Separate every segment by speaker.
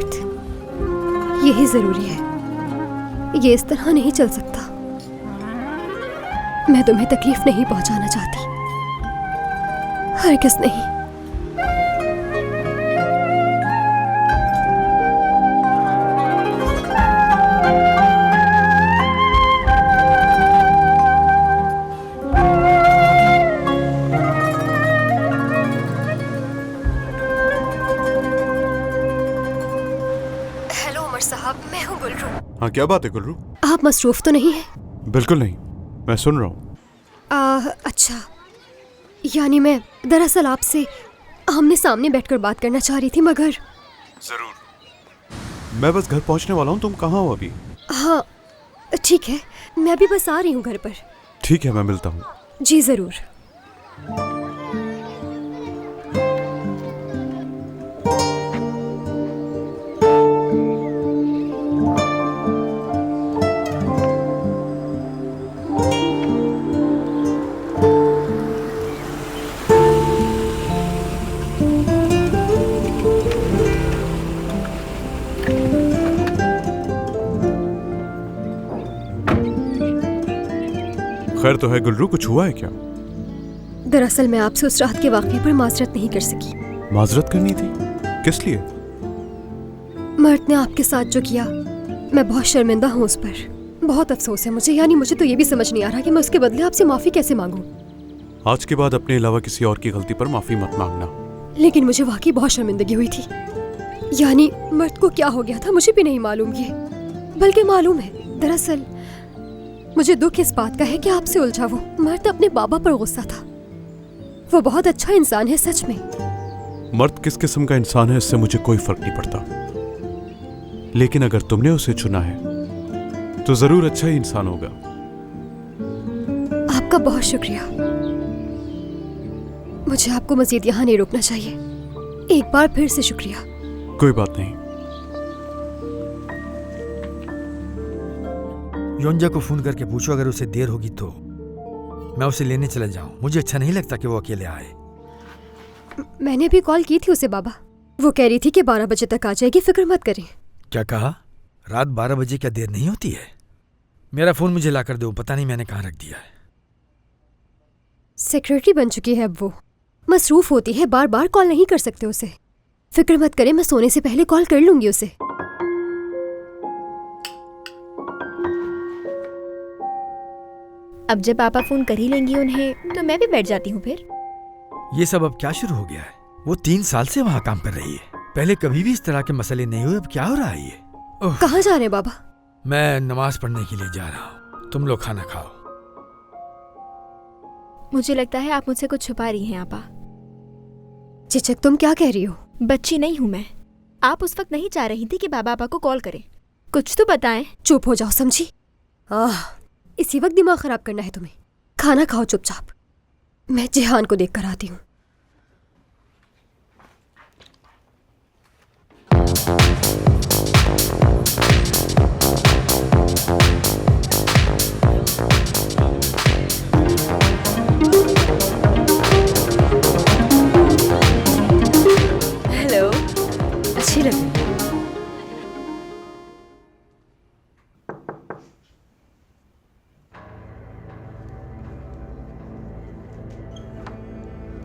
Speaker 1: मर्द, यही जरूरी है। ये इस तरह नहीं चल सकता। मैं तुम्हें तकलीफ नहीं पहुंचाना चाहती, हरगिज़ नहीं। हेलो उमर साहब, मैं हूँ गुलरू।
Speaker 2: हाँ, क्या बात है गुलरू?
Speaker 1: आप मसरूफ तो नहीं है?
Speaker 2: बिल्कुल नहीं, मैं सुन रहा हूँ।
Speaker 1: अच्छा, यानी मैं दरअसल आपसे आमने सामने बैठकर बात करना चाह रही थी, मगर
Speaker 2: जरूर। मैं बस घर पहुँचने वाला हूँ, तुम कहाँ हो अभी?
Speaker 1: हाँ ठीक है, मैं अभी बस आ रही हूँ घर पर।
Speaker 2: ठीक है, मैं मिलता हूँ।
Speaker 1: जी ज़रूर।
Speaker 2: खैर तो है गुलरू, कुछ हुआ है क्या?
Speaker 1: दरअसल मैं आपसे उस रात के वाक़ये पर माजरत नहीं कर सकी।
Speaker 2: माजरत करनी थी? किस लिए?
Speaker 1: मर्द ने आपके साथ जो किया, मैं बहुत शर्मिंदा हूँ उस पर। बहुत अफसोस है मुझे, यानी मुझे तो ये भी समझ नहीं आ रहा कि मैं उसके बदले आपसे माफ़ी कैसे मांगूं।
Speaker 2: आज के बाद अपने अलावा किसी और की गलती पर माफी मत मांगना।
Speaker 1: लेकिन मुझे वाकई बहुत शर्मिंदगी हुई थी। यानी मर्द को क्या हो गया था मुझे भी नहीं मालूम, ये बल्कि मालूम है। दरअसल मुझे दुख इस बात का है कि आपसे उलझा वो मर्द अपने बाबा पर गुस्सा था। वो बहुत अच्छा इंसान है सच में।
Speaker 2: मर्द किस किस्म का इंसान है इससे मुझे कोई फर्क नहीं पड़ता, लेकिन अगर तुमने उसे चुना है तो जरूर अच्छा ही इंसान होगा।
Speaker 1: आपका बहुत शुक्रिया। मुझे आपको मजीद यहाँ नहीं रुकना चाहिए। एक बार फिर से शुक्रिया।
Speaker 2: कोई बात नहीं।
Speaker 3: योंजा को फोन करके पूछो, अगर उसे देर होगी तो मैं उसे लेने चला जाऊं। मुझे अच्छा नहीं लगता कि वो अकेले आए।
Speaker 1: मैंने भी कॉल की थी उसे बाबा। वो कह रही थी कि 12 बजे तक आ जाएगी, फिक्र मत करें।
Speaker 3: क्या कहा? रात 12 बजे क्या देर नहीं होती है? मेरा फोन मुझे लाकर दो, पता नहीं मैंने कहाँ रख दिया है।
Speaker 1: सेक्रेटरी बन चुकी है अब वो, मसरूफ होती है, बार बार कॉल नहीं कर सकते उसे। फिक्र मत करें, मैं सोने से पहले कॉल कर लूंगी उसे।
Speaker 4: अब जब पापा फोन कर ही लेंगी उन्हें, तो मैं भी बैठ जाती हूँ फिर।
Speaker 3: ये सब अब क्या शुरू हो गया है? वो 3 साल से वहाँ काम कर रही है। पहले कभी भी इस तरह के मसले नहीं हुए, अब क्या हो रहा है ये?
Speaker 1: कहाँ जा रहे हैं बाबा?
Speaker 3: मैं नमाज पढ़ने के लिए जा रहा हूँ। तुम लोग खाना खाओ।
Speaker 4: मुझे लगता है आप मुझसे कुछ छुपा रही हैं आपा।
Speaker 1: चिचक, तुम क्या कह रही हो?
Speaker 4: बच्ची नहीं हूँ मैं। आप उस वक्त नहीं चाह रही थी कि बाबा आपा को कॉल करें। कुछ तो बताएं।
Speaker 1: चुप हो जाओ, समझी? इसी वक्त दिमाग खराब करना है तुम्हें। खाना खाओ चुपचाप। मैं जिहान को देख कर आती हूँ।
Speaker 4: हेलो।
Speaker 1: अच्छी लगी।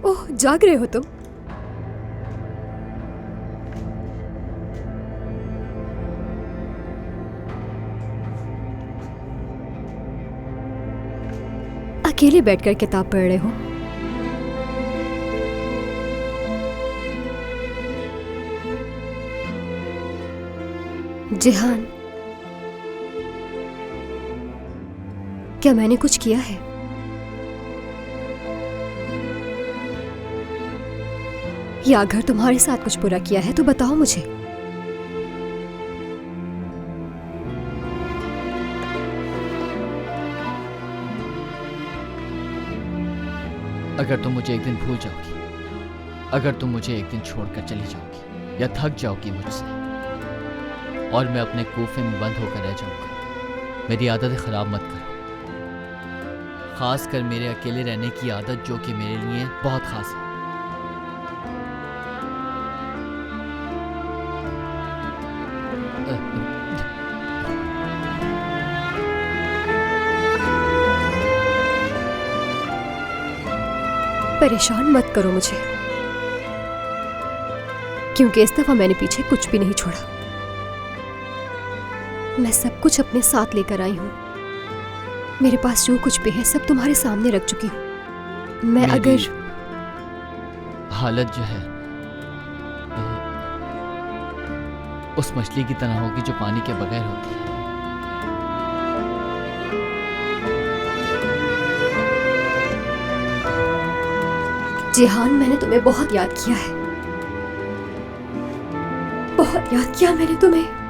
Speaker 1: ओह, जाग रहे हो तुम? अकेले बैठकर किताब पढ़ रहे हो? जिहान, क्या मैंने कुछ किया है? या अगर तुम्हारे साथ कुछ बुरा किया है तो बताओ मुझे।
Speaker 5: अगर तुम मुझे एक दिन भूल जाओगी, अगर तुम मुझे एक दिन छोड़कर चली जाओगी या थक जाओगी मुझसे और मैं अपने कोफे में बंद होकर रह जाऊंगा, मेरी आदतें खराब मत करो। खासकर मेरे अकेले रहने की आदत, जो कि मेरे लिए बहुत खास है।
Speaker 1: परेशान मत करो मुझे, क्योंकि इस दफा मैंने पीछे कुछ भी नहीं छोड़ा। मैं सब कुछ अपने साथ लेकर आई हूं। मेरे पास जो कुछ भी है सब तुम्हारे सामने रख चुकी हूं। मैं
Speaker 5: मेरी
Speaker 1: अगर
Speaker 5: हालत जो है उस मछली की तरह होगी जो पानी के बगैर होती है।
Speaker 1: जिहान, मैंने तुम्हें बहुत याद किया है, बहुत याद किया मैंने तुम्हें।